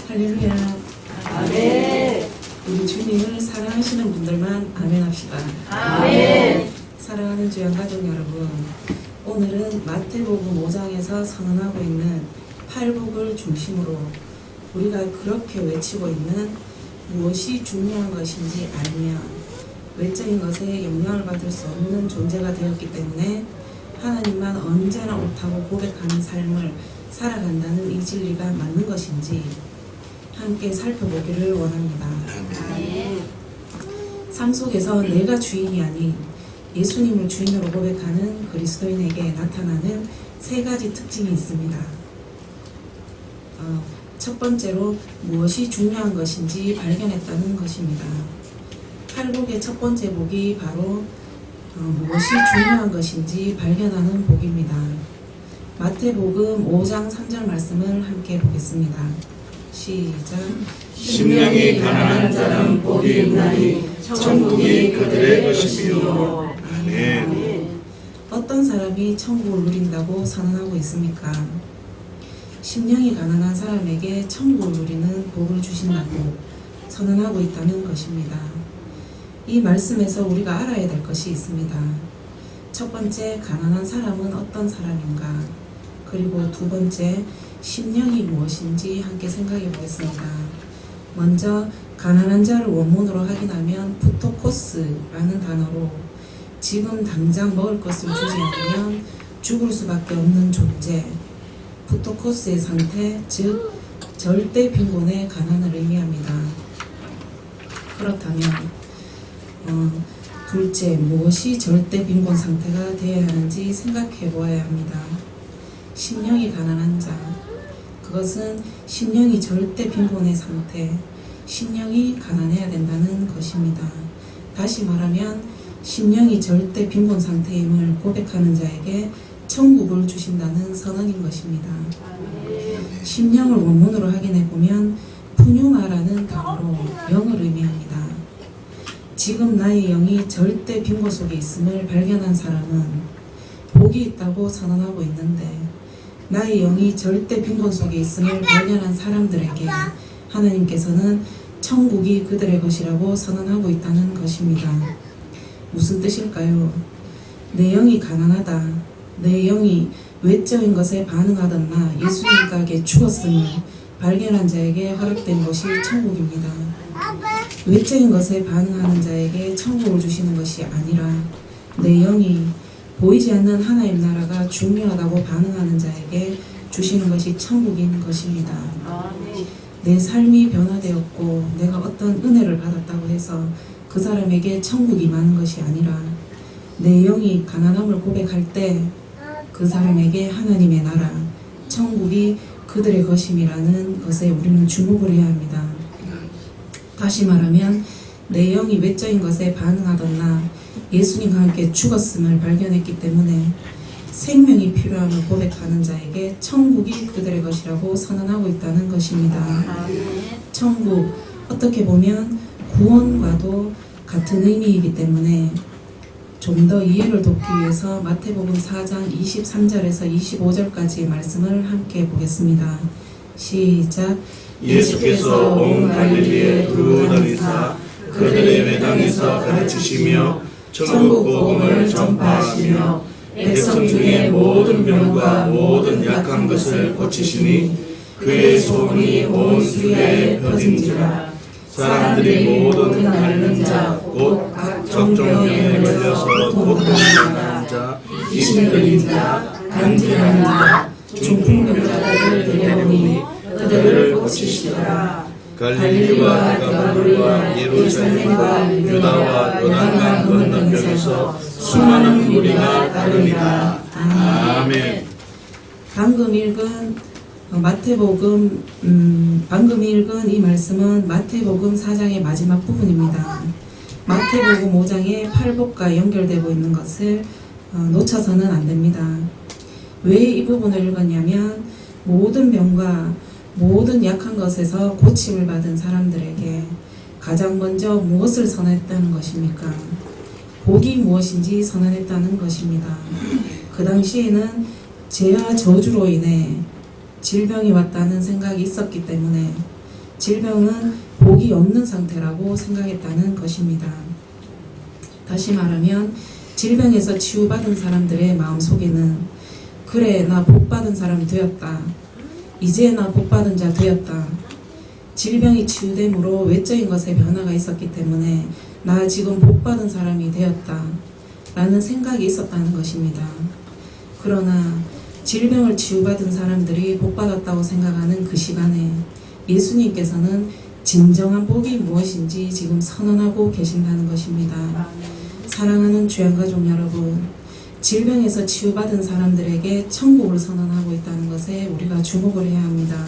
할렐루야. 아멘. 우리 주님을 사랑하시는 분들만 아멘 합시다. 아멘. 사랑하는 주양가족 여러분, 오늘은 마태복음 5장에서 선언하고 있는 팔복을 중심으로 우리가 그렇게 외치고 있는 무엇이 중요한 것인지 알면 외적인 것에 영향을 받을 수 없는 존재가 되었기 때문에 하나님만 언제나 옳다고 고백하는 삶을 살아간다는 이 진리가 맞는 것인지 함께 살펴보기를 원합니다. 삶 속에서 내가 주인이 아닌 예수님을 주인으로 고백하는 그리스도인에게 나타나는 세 가지 특징이 있습니다. 첫 번째로 무엇이 중요한 것인지 발견했다는 것입니다. 팔복의 첫 번째 복이 바로 무엇이 중요한 것인지 발견하는 복입니다. 마태복음 5장 3절 말씀을 함께 보겠습니다. 시작. 심령이 가난한 자는 복이 있나니 천국이 그들의 것이며. 아멘. 어떤 사람이 천국을 누린다고 선언하고 있습니까? 심령이 가난한 사람에게 천국을 누리는 복을 주신다고 선언하고 있다는 것입니다. 이 말씀에서 우리가 알아야 될 것이 있습니다. 첫 번째, 가난한 사람은 어떤 사람인가? 그리고 두 번째, 심령이 무엇인지 함께 생각해 보겠습니다. 먼저 가난한 자를 원문으로 확인하면 푸토코스라는 단어로 지금 당장 먹을 것을 주지 않으면 죽을 수밖에 없는 존재, 푸토코스의 상태, 즉 절대 빈곤의 가난을 의미합니다. 그렇다면 둘째, 무엇이 절대 빈곤 상태가 되어야 하는지 생각해 보아야 합니다. 심령이 가난한 자, 그것은 심령이 절대 빈곤의 상태, 심령이 가난해야 된다는 것입니다. 다시 말하면 심령이 절대 빈곤 상태임을 고백하는 자에게 천국을 주신다는 선언인 것입니다. 심령을 원문으로 확인해 보면 푸뉴마라는 단어로 영을 의미합니다. 지금 나의 영이 절대 빈곤 속에 있음을 발견한 사람은 복이 있다고 선언하고 있는데, 나의 영이 절대 빈곤 속에 있음을 발견한 사람들에게 하나님께서는 천국이 그들의 것이라고 선언하고 있다는 것입니다. 무슨 뜻일까요? 내 영이 가난하다, 내 영이 외적인 것에 반응하던 나 예수님께 죽었음을 발견한 자에게 허락된 것이 천국입니다. 외적인 것에 반응하는 자에게 천국을 주시는 것이 아니라 내 영이 보이지 않는 하나님 나라가 중요하다고 반응하는 자에게 주시는 것이 천국인 것입니다. 내 삶이 변화되었고 내가 어떤 은혜를 받았다고 해서 그 사람에게 천국이 많은 것이 아니라 내 영이 가난함을 고백할 때 그 사람에게 하나님의 나라, 천국이 그들의 것임이라는 것에 우리는 주목을 해야 합니다. 다시 말하면 내 영이 외적인 것에 반응하던 나 예수님과 함께 죽었음을 발견했기 때문에 생명이 필요함을 고백하는 자에게 천국이 그들의 것이라고 선언하고 있다는 것입니다. 천국, 어떻게 보면 구원과도 같은 의미이기 때문에 좀 더 이해를 돕기 위해서 마태복음 4장 23절에서 25절까지의 말씀을 함께 보겠습니다. 시작. 예수께서 온 갈릴리에 두루 다니사 그들의 회당에서 가르치시며 천국 복음을 전파하시며 백성 중에 모든 병과 모든 약한 것을 고치시니 그의 소문이 온 수야에 퍼진지라. 사람들이 모든 앓는 자 곧 각종병에 걸려서 고통당하는 자, 귀신 들린 자, 간질하는 자, 중풍병자들을 데려오니 그들을 고치시더라. 갈릴리와 데가폴리와 예루살렘과 유다와 요단강 건너편에서 수많은 무리가 따르니라. 아멘. 방금 읽은 이 말씀은 마태복음 4장의 마지막 부분입니다. 마태복음 5장의 팔복과 연결되고 있는 것을 놓쳐서는 안 됩니다. 왜 이 부분을 읽었냐면 모든 병과 모든 약한 것에서 고침을 받은 사람들에게 가장 먼저 무엇을 선언했다는 것입니까? 복이 무엇인지 선언했다는 것입니다. 그 당시에는 죄와 저주로 인해 질병이 왔다는 생각이 있었기 때문에 질병은 복이 없는 상태라고 생각했다는 것입니다. 다시 말하면 질병에서 치유받은 사람들의 마음속에는 그래 나 복받은 사람 되었다. 이제 나 복받은 자 되었다. 질병이 치유됨으로 외적인 것에 변화가 있었기 때문에 나 지금 복받은 사람이 되었다. 라는 생각이 있었다는 것입니다. 그러나 질병을 치유받은 사람들이 복받았다고 생각하는 그 시간에 예수님께서는 진정한 복이 무엇인지 지금 선언하고 계신다는 것입니다. 사랑하는 주양가족 여러분, 질병에서 치유받은 사람들에게 천국을 선언하고 있다는 것에 우리가 주목을 해야 합니다.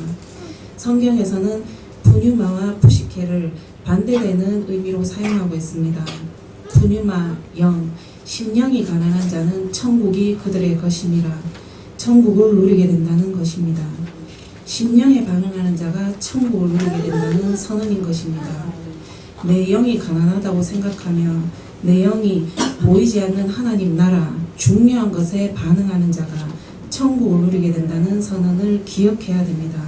성경에서는 푸뉴마와 푸시케를 반대되는 의미로 사용하고 있습니다. 푸뉴마, 영, 심령이 가난한 자는 천국이 그들의 것임이라 천국을 누리게 된다는 것입니다. 심령에 반응하는 자가 천국을 누리게 된다는 선언인 것입니다. 내 영이 가난하다고 생각하며 내 영이 보이지 않는 하나님 나라, 중요한 것에 반응하는 자가 천국을 누리게 된다는 선언을 기억해야 됩니다.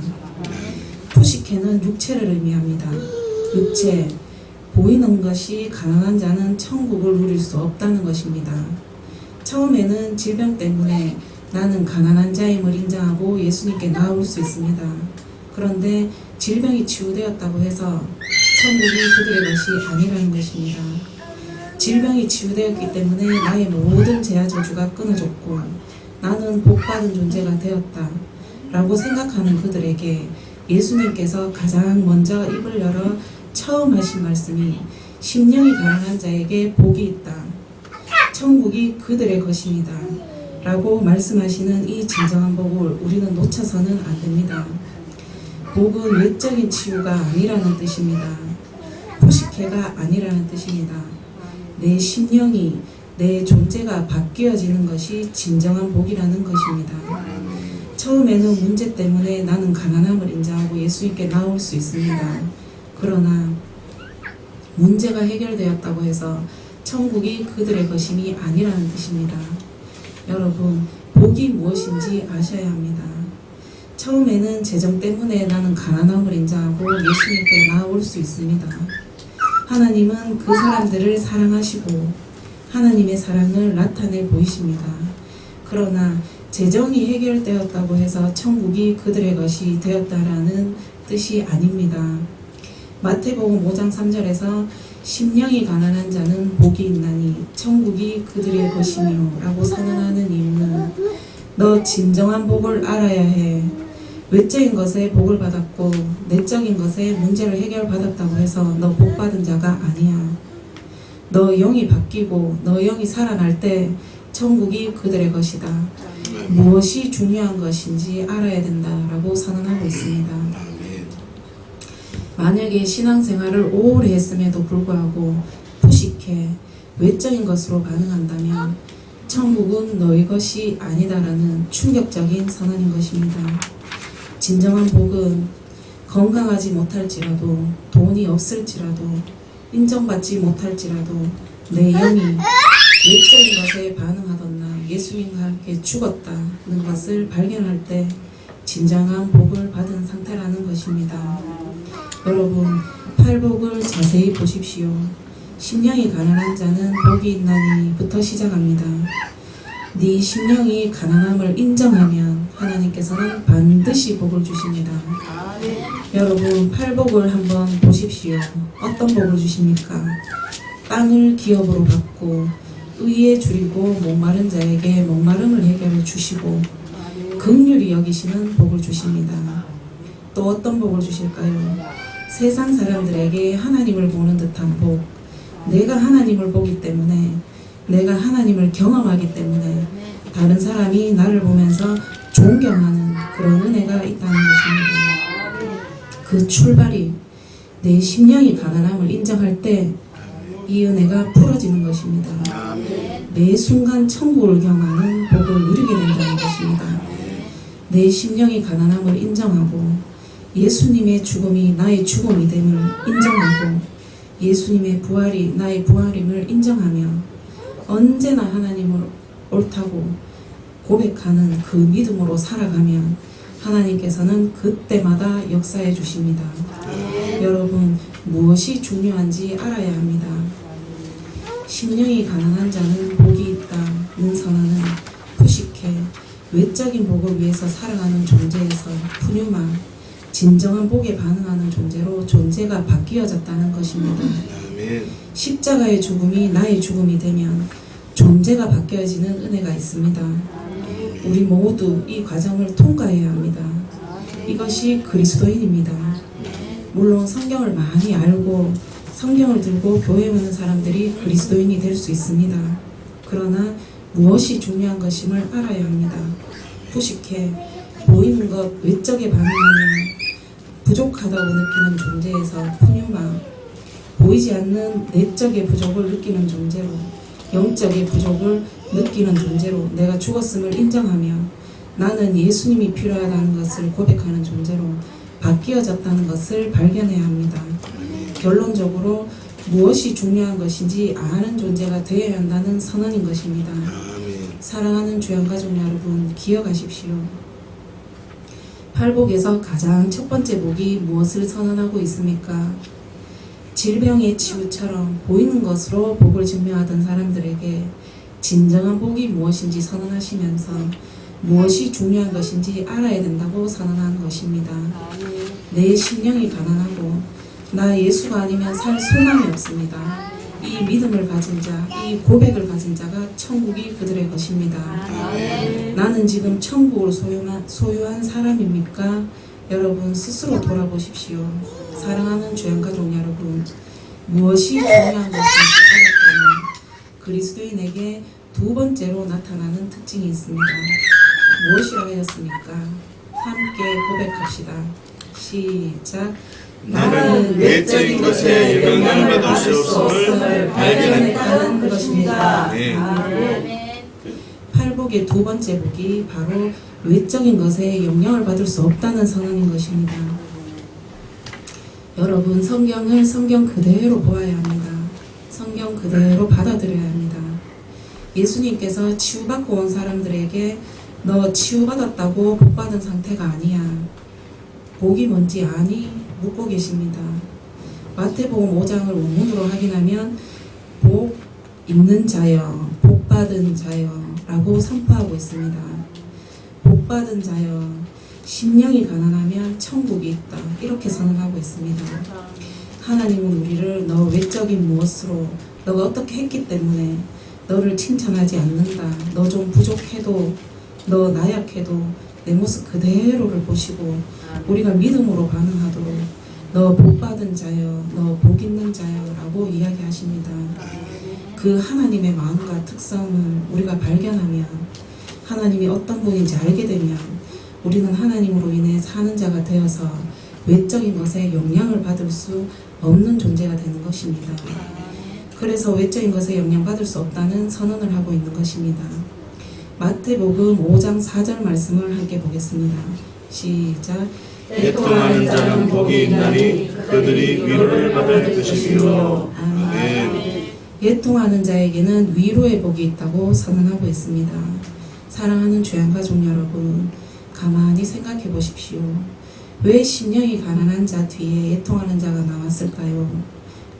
푸시케는 육체를 의미합니다. 육체, 보이는 것이 가난한 자는 천국을 누릴 수 없다는 것입니다. 처음에는 질병 때문에 나는 가난한 자임을 인정하고 예수님께 나올 수 있습니다. 그런데 질병이 치유되었다고 해서 천국이 그들의 것이 아니라는 것입니다. 질병이 치유되었기 때문에 나의 모든 죄와 저주가 끊어졌고 나는 복받은 존재가 되었다 라고 생각하는 그들에게 예수님께서 가장 먼저 입을 열어 처음 하신 말씀이 심령이 가난한 자에게 복이 있다. 천국이 그들의 것입니다. 라고 말씀하시는 이 진정한 복을 우리는 놓쳐서는 안 됩니다. 복은 외적인 치유가 아니라는 뜻입니다. 푸시케가 아니라는 뜻입니다. 내 심령이, 내 존재가 바뀌어지는 것이 진정한 복이라는 것입니다. 처음에는 문제 때문에 나는 가난함을 인정하고 예수님께 나올 수 있습니다. 그러나 문제가 해결되었다고 해서 천국이 그들의 것임이 아니라는 뜻입니다. 여러분, 복이 무엇인지 아셔야 합니다. 처음에는 재정 때문에 나는 가난함을 인정하고 예수님께 나올 수 있습니다. 하나님은 그 사람들을 사랑하시고 하나님의 사랑을 나타내 보이십니다. 그러나 재정이 해결되었다고 해서 천국이 그들의 것이 되었다라는 뜻이 아닙니다. 마태복음 5장 3절에서 심령이 가난한 자는 복이 있나니 천국이 그들의 것이며 라고 선언하는 이유는 너 진정한 복을 알아야 해. 외적인 것에 복을 받았고 내적인 것에 문제를 해결받았다고 해서 너 복받은 자가 아니야. 너 영이 바뀌고 너 영이 살아날 때 천국이 그들의 것이다. 무엇이 중요한 것인지 알아야 된다라고 선언하고 있습니다. 만약에 신앙생활을 오래 했음에도 불구하고 푸시케, 외적인 것으로 반응한다면 천국은 너희 것이 아니다라는 충격적인 선언인 것입니다. 진정한 복은 건강하지 못할지라도 돈이 없을지라도 인정받지 못할지라도 내 영이 외적인 것에 반응하던 나 예수님과 함께 죽었다는 것을 발견할 때 진정한 복을 받은 상태라는 것입니다. 여러분, 팔복을 자세히 보십시오. 심령이 가난한 자는 복이 있나니부터 시작합니다. 네 심령이 가난함을 인정하면 하나님께서는 반드시 복을 주십니다. 여러분, 팔복을 한번 보십시오. 어떤 복을 주십니까? 땅을 기업으로 받고 의에 줄이고 목마른 자에게 목마름을 해결해 주시고 긍휼히 여기시는 복을 주십니다. 또 어떤 복을 주실까요? 세상 사람들에게 하나님을 보는 듯한 복. 내가 하나님을 보기 때문에, 내가 하나님을 경험하기 때문에 다른 사람이 나를 보면서 존경하는 그런 은혜가 있다는 것입니다. 그 출발이 내 심령이 가난함을 인정할 때 이 은혜가 풀어지는 것입니다. 매 순간 천국을 경험하는 복을 누리게 된다는 것입니다. 내 심령이 가난함을 인정하고 예수님의 죽음이 나의 죽음이 됨을 인정하고 예수님의 부활이 나의 부활임을 인정하며 언제나 하나님을 옳다고 고백하는 그 믿음으로 살아가면 하나님께서는 그때마다 역사해 주십니다. 여러분, 무엇이 중요한지 알아야 합니다. 심령이 가난한 자는 복이 있다는 선언은 푸시케, 외적인 복을 위해서 살아가는 존재에서 푸뉴마, 진정한 복에 반응하는 존재로 존재가 바뀌어졌다는 것입니다. 아멘. 십자가의 죽음이 나의 죽음이 되면 존재가 바뀌어지는 은혜가 있습니다. 우리 모두 이 과정을 통과해야 합니다. 이것이 그리스도인입니다. 물론 성경을 많이 알고 성경을 들고 교회 오는 사람들이 그리스도인이 될 수 있습니다. 그러나 무엇이 중요한 것임을 알아야 합니다. 푸시케, 보이는 것 외적에 반응하면 부족하다고 느끼는 존재에서 푸뉴마, 보이지 않는 내적의 부족을 느끼는 존재로, 영적의 부족을 느끼는 존재로 내가 죽었음을 인정하며 나는 예수님이 필요하다는 것을 고백하는 존재로 바뀌어졌다는 것을 발견해야 합니다. 결론적으로 무엇이 중요한 것인지 아는 존재가 되어야 한다는 선언인 것입니다. 아멘. 사랑하는 주연가족 여러분, 기억하십시오. 팔복에서 가장 첫 번째 복이 무엇을 선언하고 있습니까? 질병의 치유처럼 보이는 것으로 복을 증명하던 사람들에게 진정한 복이 무엇인지 선언하시면서 무엇이 중요한 것인지 알아야 된다고 선언한 것입니다. 내 심령이 가난하고 나 예수가 아니면 살 소망이 없습니다. 이 믿음을 가진 자, 이 고백을 가진 자가 천국이 그들의 것입니다. 나는 지금 천국을 소유한 사람입니까? 여러분 스스로 돌아보십시오. 사랑하는 주연가족 여러분, 무엇이 중요한 것인지 알았다면 그리스도인에게 두 번째로 나타나는 특징이 있습니다. 무엇이라고 하였습니까? 함께 고백합시다. 시작. 나는 외적인 것에 영향을 받을 수 없음을 발견했다는 것입니다. 네. 팔복의 두 번째 복이 바로 외적인 것에 영향을 받을 수 없다는 선언인 것입니다. 여러분, 성경을 성경 그대로 보아야 합니다. 성경 그대로 받아들여야 합니다. 예수님께서 치유받고 온 사람들에게 너 치유받았다고 복받은 상태가 아니야. 복이 뭔지 아니? 묻고 계십니다. 마태복음 5장을 원문으로 확인하면 복 있는 자여, 복받은 자여 라고 선포하고 있습니다. 복받은 자여, 심령이 가난하면 천국이 있다. 이렇게 선언하고 있습니다. 하나님은 우리를 너 외적인 무엇으로 너가 어떻게 했기 때문에 너를 칭찬하지 않는다. 너 좀 부족해도 너 나약해도 내 모습 그대로를 보시고 우리가 믿음으로 반응하도록 너 복받은 자여, 너 복 있는 자여 라고 이야기하십니다. 그 하나님의 마음과 특성을 우리가 발견하면 하나님이 어떤 분인지 알게 되면 우리는 하나님으로 인해 사는 자가 되어서 외적인 것에 영향을 받을 수 없는 존재가 되는 것입니다. 그래서 외적인 것에 영향받을 수 없다는 선언을 하고 있는 것입니다. 마태복음 5장 4절 말씀을 함께 보겠습니다. 시작. 애통하는 자는 복이 있나니 그들이 위로를 받을 것이며. 아멘. 애통하는 자에게는 위로의 복이 있다고 선언하고 있습니다. 사랑하는 주양가족 여러분, 가만히 생각해 보십시오. 왜 심령이 가난한 자 뒤에 애통하는 자가 나왔을까요?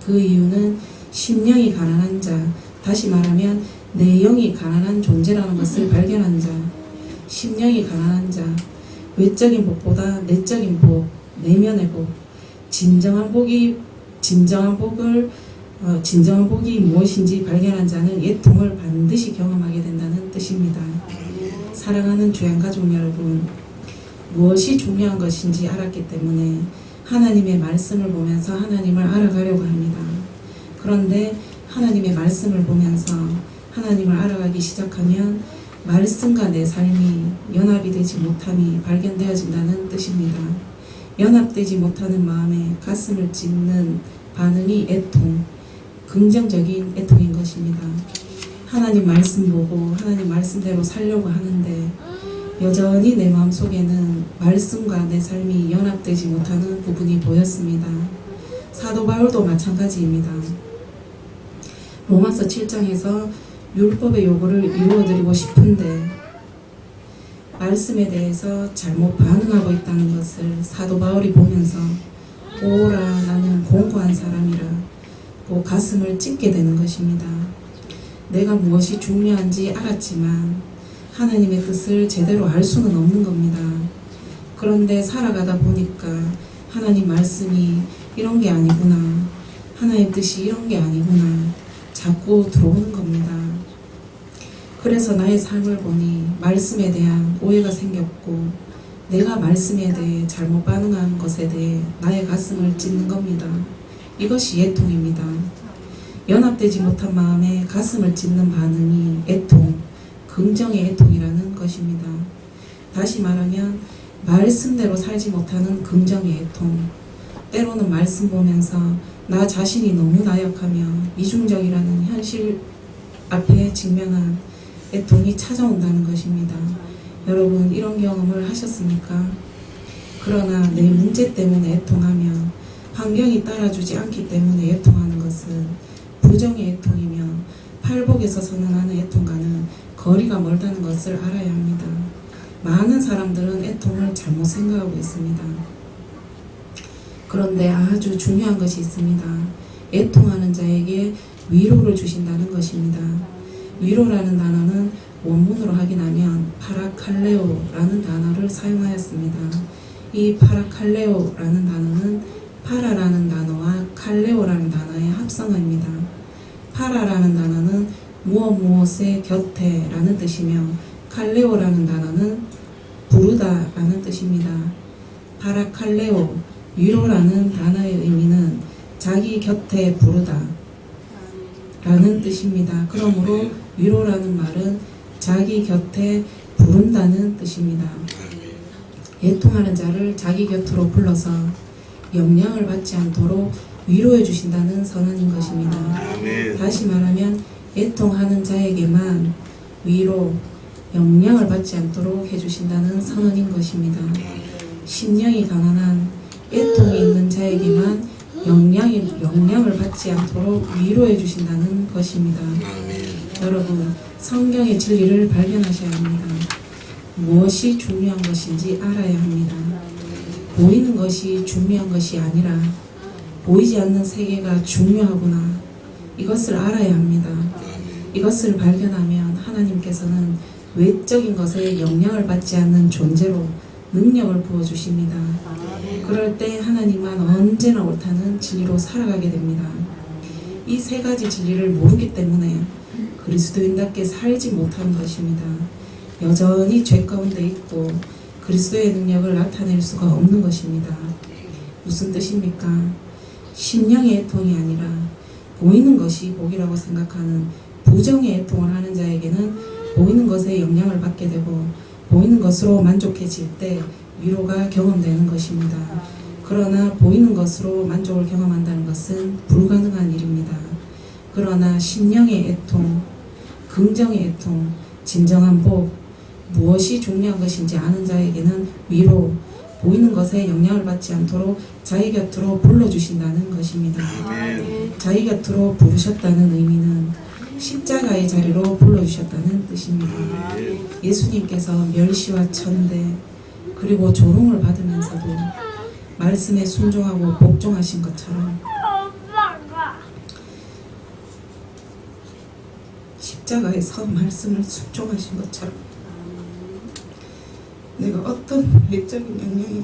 그 이유는 심령이 가난한 자, 다시 말하면 내 영이 가난한 존재라는 것을 발견한 자, 심령이 가난한 자, 외적인 복보다 내적인 복, 내면의 복, 진정한 복이 무엇인지 발견한 자는 애통을 반드시 경험하게 된다는 뜻입니다. 사랑하는 주양가족 여러분, 무엇이 중요한 것인지 알았기 때문에 하나님의 말씀을 보면서 하나님을 알아가려고 합니다. 그런데 하나님의 말씀을 보면서 하나님을 알아가기 시작하면 말씀과 내 삶이 연합이 되지 못함이 발견되어진다는 뜻입니다. 연합되지 못하는 마음에 가슴을 찢는 반응이 애통, 긍정적인 애통인 것입니다. 하나님 말씀 보고 하나님 말씀대로 살려고 하는데 여전히 내 마음속에는 말씀과 내 삶이 연합되지 못하는 부분이 보였습니다. 사도 바울도 마찬가지입니다. 로마서 7장에서 율법의 요구를 이루어드리고 싶은데 말씀에 대해서 잘못 반응하고 있다는 것을 사도 바울이 보면서 오라 나는 공고한 사람이라 고 가슴을 찢게 되는 것입니다. 내가 무엇이 중요한지 알았지만 하나님의 뜻을 제대로 알 수는 없는 겁니다. 그런데 살아가다 보니까 하나님 말씀이 이런 게 아니구나, 하나님 뜻이 이런 게 아니구나 자꾸 들어오는 겁니다. 그래서 나의 삶을 보니 말씀에 대한 오해가 생겼고 내가 말씀에 대해 잘못 반응한 것에 대해 나의 가슴을 찢는 겁니다. 이것이 애통입니다. 연합되지 못한 마음에 가슴을 찢는 반응이 애통, 긍정의 애통이라는 것입니다. 다시 말하면 말씀대로 살지 못하는 긍정의 애통, 때로는 말씀 보면서 나 자신이 너무 나약하며 이중적이라는 현실 앞에 직면한 애통이 찾아온다는 것입니다. 여러분 이런 경험을 하셨습니까? 그러나 내 문제 때문에 애통하며 환경이 따라주지 않기 때문에 애통하는 것은 부정의 애통이며 팔복에서 선언하는 애통과는 거리가 멀다는 것을 알아야 합니다. 많은 사람들은 애통을 잘못 생각하고 있습니다. 그런데 아주 중요한 것이 있습니다. 애통하는 자에게 위로를 주신다는 것입니다. 위로라는 단어는 원문으로 확인하면 파라칼레오라는 단어를 사용하였습니다. 이 파라칼레오라는 단어는 파라라는 단어와 칼레오라는 단어의 합성어입니다. 파라라는 단어는 무엇의 곁에 라는 뜻이며 칼레오라는 단어는 부르다라는 뜻입니다. 파라칼레오, 위로라는 단어의 의미는 자기 곁에 부르다 라는 뜻입니다. 그러므로 위로라는 말은 자기 곁에 부른다는 뜻입니다. 애통하는 자를 자기 곁으로 불러서 영향을 받지 않도록 위로해 주신다는 선언인 것입니다. 다시 말하면 애통하는 자에게만 위로, 영향을 받지 않도록 해주신다는 선언인 것입니다. 심령이 가난한 애통이 있는 자에게만 영향을 받지 않도록 위로해 주신다는 것입니다. 여러분 성경의 진리를 발견하셔야 합니다. 무엇이 중요한 것인지 알아야 합니다. 보이는 것이 중요한 것이 아니라 보이지 않는 세계가 중요하구나, 이것을 알아야 합니다. 이것을 발견하면 하나님께서는 외적인 것에 영향을 받지 않는 존재로 능력을 부어주십니다. 그럴 때 하나님만 언제나 옳다는 진리로 살아가게 됩니다. 이 세 가지 진리를 모르기 때문에 그리스도인답게 살지 못하는 것입니다. 여전히 죄 가운데 있고 그리스도의 능력을 나타낼 수가 없는 것입니다. 무슨 뜻입니까? 심령의 애통이 아니라 보이는 것이 복이라고 생각하는 부정의 애통을 하는 자에게는 보이는 것에 영향을 받게 되고 보이는 것으로 만족해질 때 위로가 경험되는 것입니다. 그러나 보이는 것으로 만족을 경험한다는 것은 불가능한 일입니다. 그러나 심령의 애통, 긍정의 애통, 진정한 복, 무엇이 중요한 것인지 아는 자에게는 위로, 보이는 것에 영향을 받지 않도록 자기 곁으로 불러주신다는 것입니다. 자기 곁으로 부르셨다는 의미는 십자가의 자리로 불러주셨다는 뜻입니다. 예수님께서 멸시와 천대 그리고 조롱을 받으면서도 말씀에 순종하고 복종하신 것처럼 십자가에서 말씀을 순종하신 것처럼 내가 어떤 외적인 영향에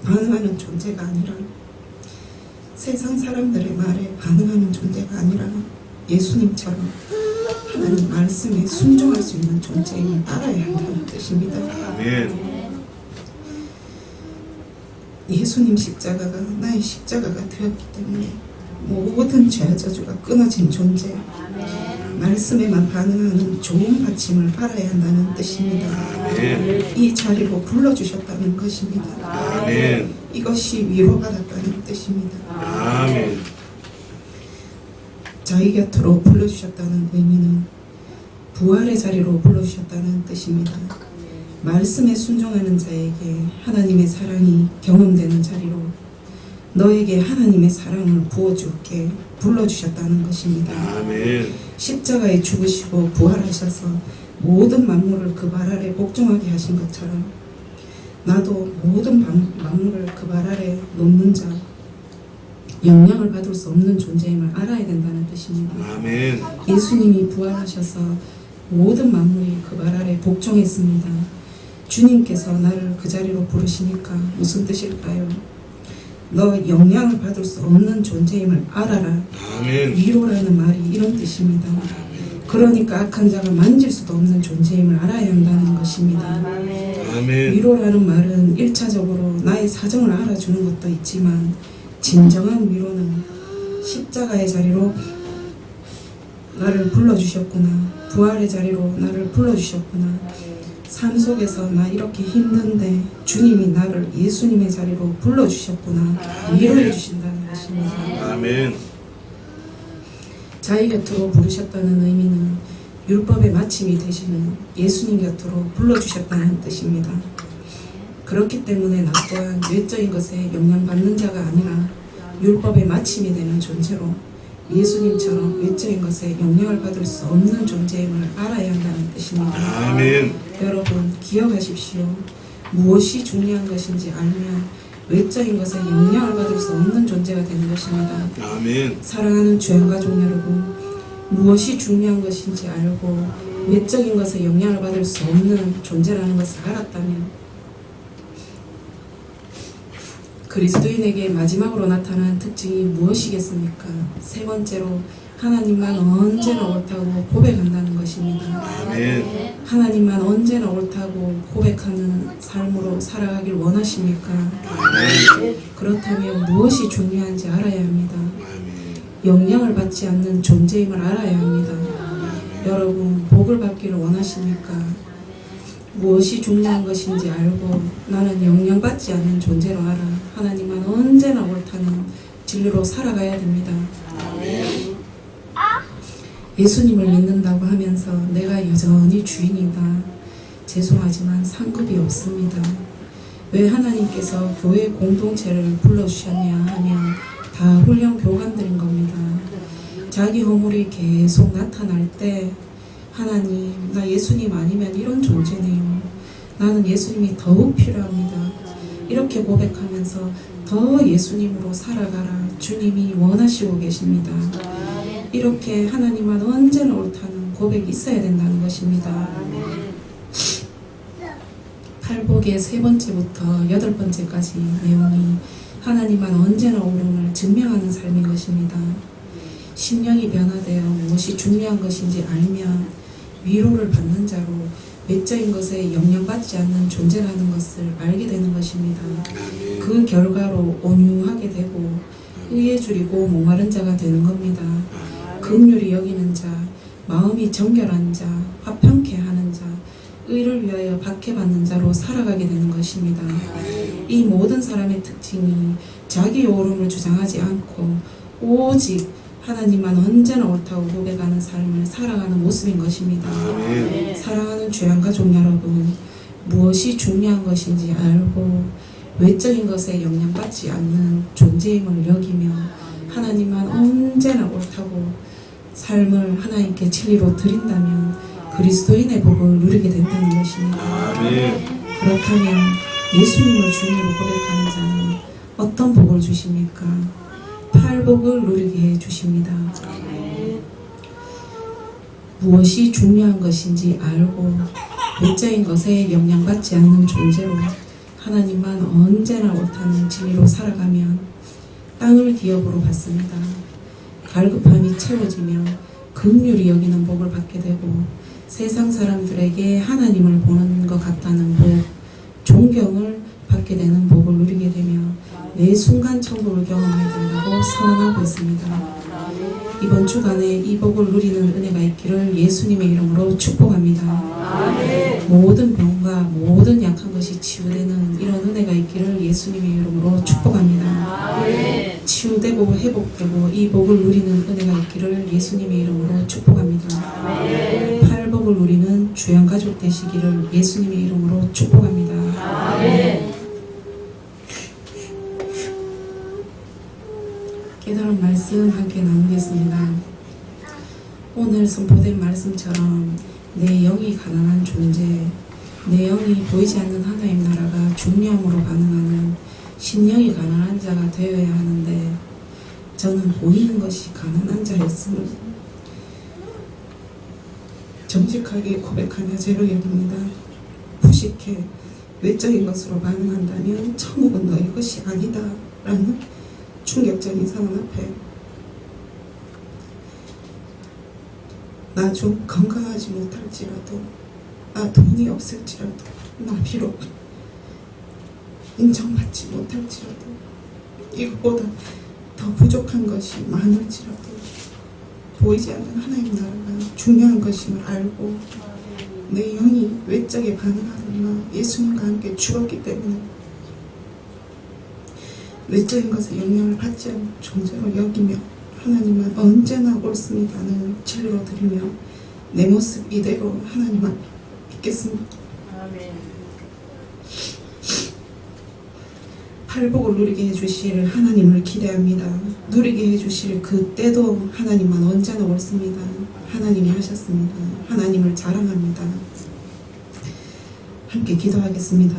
반응하는 존재가 아니라 세상 사람들의 말에 반응하는 존재가 아니라 예수님처럼 하나님 말씀에 순종할 수 있는 존재임을 알아야 한다는 뜻입니다. 예수님 십자가가 나의 십자가가 되었기 때문에 모든 죄와 저주가 끊어진 존재, 말씀에만 반응하는 좋은 받침을 알아야 한다는 뜻입니다. 이 자리로 불러주셨다는 것입니다. 이것이 위로받았다는 뜻입니다. 자기 곁으로 불러주셨다는 의미는 부활의 자리로 불러주셨다는 뜻입니다. 말씀에 순종하는 자에게 하나님의 사랑이 경험되는 자리로 너에게 하나님의 사랑을 부어줄게 불러주셨다는 것입니다. 십자가에 죽으시고 부활하셔서 모든 만물을 그 발 아래 복종하게 하신 것처럼 나도 모든 만물을 그 발 아래 놓는 자, 영향을 받을 수 없는 존재임을 알아야 된다는 뜻입니다. 아멘. 예수님이 부활하셔서 모든 만물이 그 말 아래 복종했습니다. 주님께서 나를 그 자리로 부르시니까 무슨 뜻일까요? 너 영향을 받을 수 없는 존재임을 알아라. 아멘. 위로라는 말이 이런 뜻입니다. 그러니까 악한 자가 만질 수도 없는 존재임을 알아야 한다는 것입니다. 아멘. 위로라는 말은 1차적으로 나의 사정을 알아주는 것도 있지만 진정한 위로는 십자가의 자리로 나를 불러주셨구나. 부활의 자리로 나를 불러주셨구나. 삶 속에서 나 이렇게 힘든데 주님이 나를 예수님의 자리로 불러주셨구나. 위로해 주신다는 것입니다. 아멘. 자기 곁으로 부르셨다는 의미는 율법의 마침이 되시는 예수님 곁으로 불러주셨다는 뜻입니다. 그렇기 때문에 나 또한 외적인 것에 영향받는 자가 아니라 율법의 마침이 되는 존재로 예수님처럼 외적인 것에 영향을 받을 수 없는 존재임을 알아야 한다는 뜻입니다. 아멘. 여러분 기억하십시오. 무엇이 중요한 것인지 알면 외적인 것에 영향을 받을 수 없는 존재가 되는 것입니다. 아멘. 사랑하는 주연가족 여러분, 무엇이 중요한 것인지 알고 외적인 것에 영향을 받을 수 없는 존재라는 것을 알았다면 그리스도인에게 마지막으로 나타난 특징이 무엇이겠습니까? 세 번째로 하나님만 언제나 옳다고 고백한다는 것입니다. 아멘. 하나님만 언제나 옳다고 고백하는 삶으로 살아가길 원하십니까? 아멘. 그렇다면 무엇이 중요한지 알아야 합니다. 아멘. 영향을 받지 않는 존재임을 알아야 합니다. 여러분 복을 받기를 원하십니까? 무엇이 중요한 것인지 알고 나는 영향받지 않는 존재로 알아 하나님만 언제나 옳다는 진리로 살아가야 됩니다. 아멘. 예수님을 믿는다고 하면서 내가 여전히 주인이다. 죄송하지만 상급이 없습니다. 왜 하나님께서 교회 공동체를 불러주셨냐 하면 다 훈련 교관들인 겁니다. 자기 허물이 계속 나타날 때 하나님, 나 예수님 아니면 이런 존재네요. 나는 예수님이 더욱 필요합니다. 이렇게 고백하면서 더 예수님으로 살아가라. 주님이 원하시고 계십니다. 이렇게 하나님만 언제나 옳다는 고백이 있어야 된다는 것입니다. 팔복의 세 번째부터 여덟 번째까지 내용이 하나님만 언제나 옳음을 증명하는 삶인 것입니다. 심령이 변화되어 무엇이 중요한 것인지 알면 위로를 받는 자로 외적인 것에 영향받지 않는 존재라는 것을 알게 되는 것입니다. 그 결과로 온유하게 되고 의에 줄이고 목마른 자가 되는 겁니다. 긍휼히 여기는 자, 마음이 정결한 자, 화평케 하는 자, 의를 위하여 박해받는 자로 살아가게 되는 것입니다. 이 모든 사람의 특징이 자기 옳음을 주장하지 않고 오직 하나님만 언제나 옳다고 고백하는 삶을 살아가는 모습인 것입니다. 아멘. 사랑하는 주양가족 여러분, 무엇이 중요한 것인지 알고 외적인 것에 영향받지 않는 존재임을 여기며 하나님만 언제나 옳다고 삶을 하나님께 진리로 드린다면 그리스도인의 복을 누리게 된다는 것입니다. 아멘. 그렇다면 예수님을 주님으로 고백하는 자는 어떤 복을 주십니까? 팔복을 누리게 해주십니다. 무엇이 중요한 것인지 알고 외적인 것에 영향받지 않는 존재로 하나님만 언제나 옳다는 진리로 살아가면 땅을 기업으로 받습니다. 갈급함이 채워지며 긍휼히 여기는 복을 받게 되고 세상 사람들에게 하나님을 보는 것 같다는 복, 존경을 받게 되는 복을 누리게 되며 매 순간 천국을 경험해야 된다고 선언하고 있습니다. 이번 주간에 이 복을 누리는 은혜가 있기를 예수님의 이름으로 축복합니다. 모든 병과 모든 약한 것이 치유되는 이런 은혜가 있기를 예수님의 이름으로 축복합니다. 치유되고 회복되고 이 복을 누리는 은혜가 있기를 예수님의 이름으로 축복합니다. 팔복을 누리는 주양가족 되시기를 예수님의 이름으로 축복합니다. 깨달은 말씀 함께 나누겠습니다. 오늘 선포된 말씀처럼 내 영이 가난한 존재, 내 영이 보이지 않는 하나님 나라가 중요함으로 반응하는 심령이 가난한 자가 되어야 하는데 저는 보이는 것이 가난한 자였음을 정직하게 고백하며 죄를 여깁니다. 무식해 외적인 것으로 반응한다면 천국은 너희 것이 아니다 라는 충격적인 상황 앞에 나 좀 건강하지 못할지라도, 나 돈이 없을지라도, 나 비록 인정받지 못할지라도, 이것보다 더 부족한 것이 많을지라도 보이지 않는 하나님 나라가 중요한 것임을 알고 내 영이 외적에 반응하거나 예수님과 함께 죽었기 때문에 외적인 것에 영향을 받지 않는 존재로 여기며 하나님은 언제나 옳습니다는 진리로 드리며 내 모습 이대로 하나님 앞에 있겠습니다. 아멘. 팔복을 누리게 해주실 하나님을 기대합니다. 누리게 해주실 그 때도 하나님만 언제나 옳습니다. 하나님이 하셨습니다. 하나님을 자랑합니다. 함께 기도하겠습니다.